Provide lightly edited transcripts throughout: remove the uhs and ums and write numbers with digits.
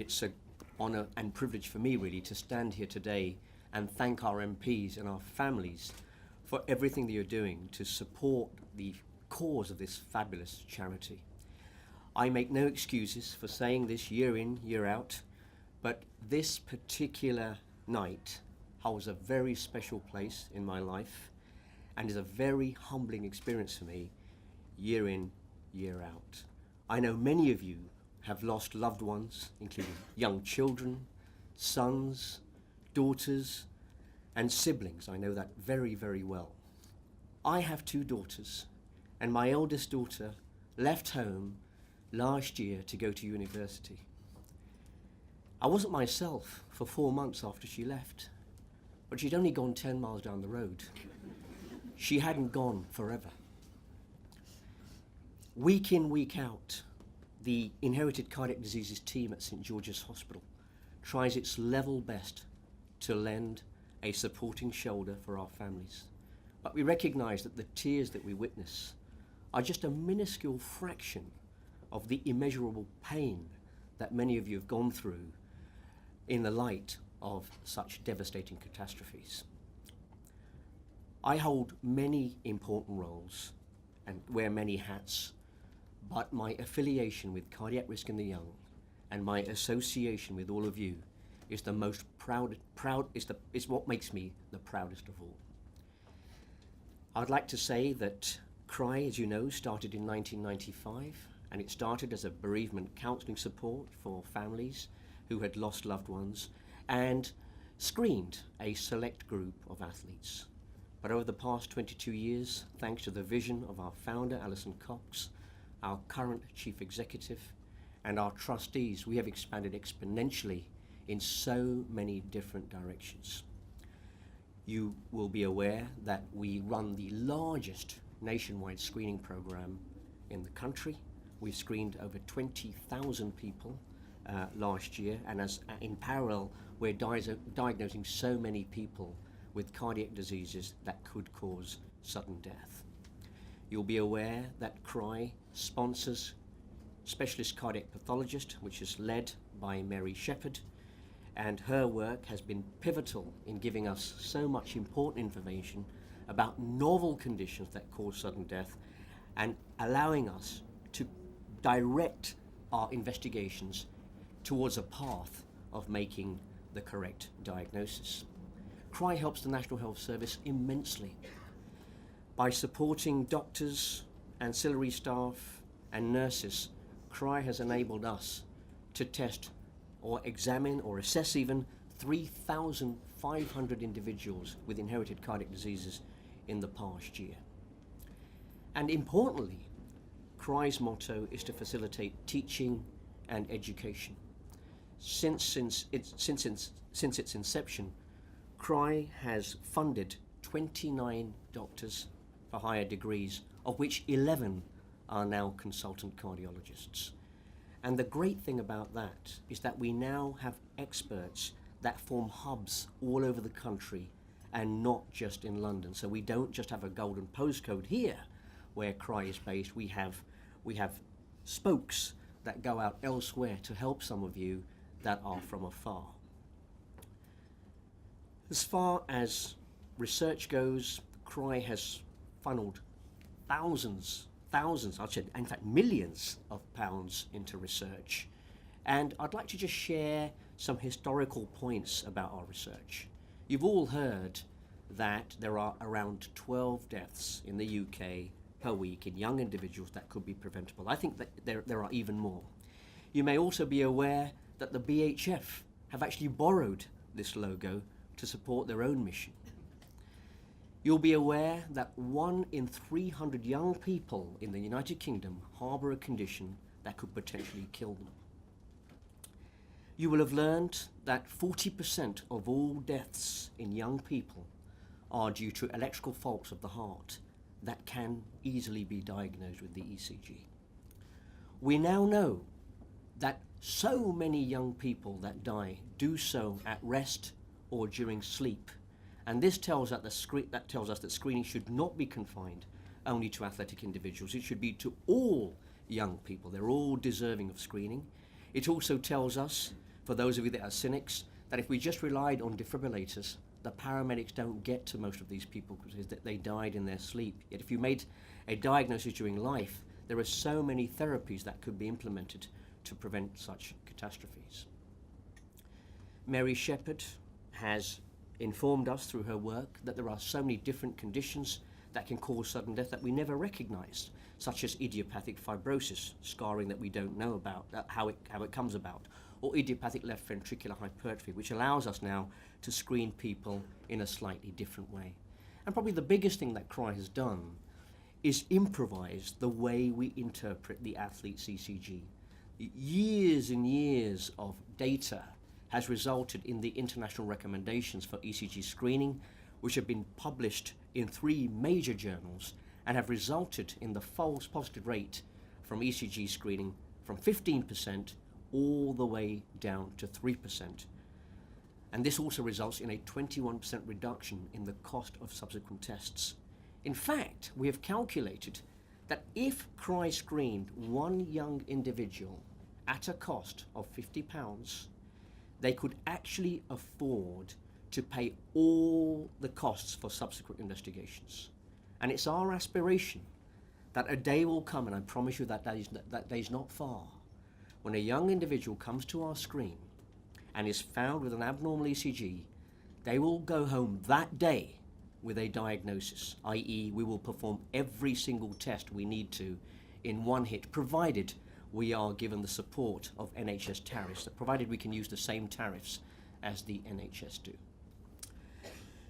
It's an honour and privilege for me, really, to stand here today and thank our MPs and our families for everything that you're doing to support the cause of this fabulous charity. I make no excuses for saying this year in, year out, but this particular night holds a very special place in my life and is a very humbling experience for me year in, year out. I know many of you have lost loved ones, including young children, sons, daughters, and siblings. I know that very, very well. I have 2 daughters, and my eldest daughter left home last year to go to university. I wasn't myself for 4 months after she left, but she'd only gone 10 miles down the road. She hadn't gone forever. Week in, week out, the Inherited Cardiac Diseases team at St George's Hospital tries its level best to lend a supporting shoulder for our families. But we recognise that the tears that we witness are just a minuscule fraction of the immeasurable pain that many of you have gone through in the light of such devastating catastrophes. I hold many important roles and wear many hats, but my affiliation with cardiac risk in the young and my association with all of you is the most is what makes me the proudest of all. I'd like to say that CRY, as you know, started in 1995, and it started as a bereavement counselling support for families who had lost loved ones and screened a select group of athletes. But over the past 22 years, thanks to the vision of our founder, Alison Cox, our current chief executive, and our trustees, we have expanded exponentially in so many different directions. You will be aware that we run the largest nationwide screening program in the country. We've screened over 20,000 people last year, and in parallel, we're diagnosing so many people with cardiac diseases that could cause sudden death. You'll be aware that CRY sponsors Specialist Cardiac Pathologist, which is led by Mary Shepherd, and her work has been pivotal in giving us so much important information about novel conditions that cause sudden death and allowing us to direct our investigations towards a path of making the correct diagnosis. CRY helps the National Health Service immensely by supporting doctors, ancillary staff and nurses. CRY has enabled us to test or examine or assess even 3,500 individuals with inherited cardiac diseases in the past year. And importantly, CRY's motto is to facilitate teaching and education. Since its inception, CRY has funded 29 doctors for higher degrees, of which 11 are now consultant cardiologists. And the great thing about that is that we now have experts that form hubs all over the country and not just in London. So we don't just have a golden postcode here where CRY is based. We have spokes that go out elsewhere to help some of you that are from afar. As far as research goes, CRY has funneled thousands, I'd say, in fact millions of pounds into research. And I'd like to just share some historical points about our research. You've all heard that there are around 12 deaths in the UK per week in young individuals that could be preventable. I think that there are even more. You may also be aware that the BHF have actually borrowed this logo to support their own mission. You'll be aware that 1 in 300 young people in the United Kingdom harbour a condition that could potentially kill them. You will have learned that 40% of all deaths in young people are due to electrical faults of the heart that can easily be diagnosed with the ECG. We now know that so many young people that die do so at rest or during sleep. And this tells us that screening should not be confined only to athletic individuals. It should be to all young people. They're all deserving of screening. It also tells us for those of you that are cynics, that if we just relied on defibrillators, the paramedics don't get to most of these people because they died in their sleep. Yet if you made a diagnosis during life, there are so many therapies that could be implemented to prevent such catastrophes. Mary Shepherd has informed us through her work that there are so many different conditions that can cause sudden death that we never recognized, such as idiopathic fibrosis, scarring that we don't know about, how it comes about, or idiopathic left ventricular hypertrophy, which allows us now to screen people in a slightly different way. And probably the biggest thing that CRY has done is improvise the way we interpret the athlete's ECG. Years and years of data has resulted in the international recommendations for ECG screening, which have been published in 3 major journals and have resulted in the false positive rate from ECG screening from 15% all the way down to 3%. And this also results in a 21% reduction in the cost of subsequent tests. In fact, we have calculated that if CRY screened one young individual at a cost of £50, they could actually afford to pay all the costs for subsequent investigations. And it's our aspiration that a day will come, and I promise you that day is not far, when a young individual comes to our screen and is found with an abnormal ECG, they will go home that day with a diagnosis, i.e. we will perform every single test we need to in one hit, provided we are given the support of NHS tariffs, provided we can use the same tariffs as the NHS do.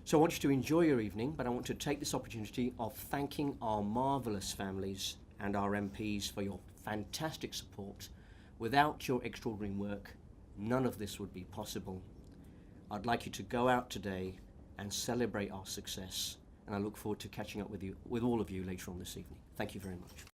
So I want you to enjoy your evening, but I want to take this opportunity of thanking our marvellous families and our MPs for your fantastic support. Without your extraordinary work, none of this would be possible. I'd like you to go out today and celebrate our success, and I look forward to catching up with all of you later on this evening. Thank you very much.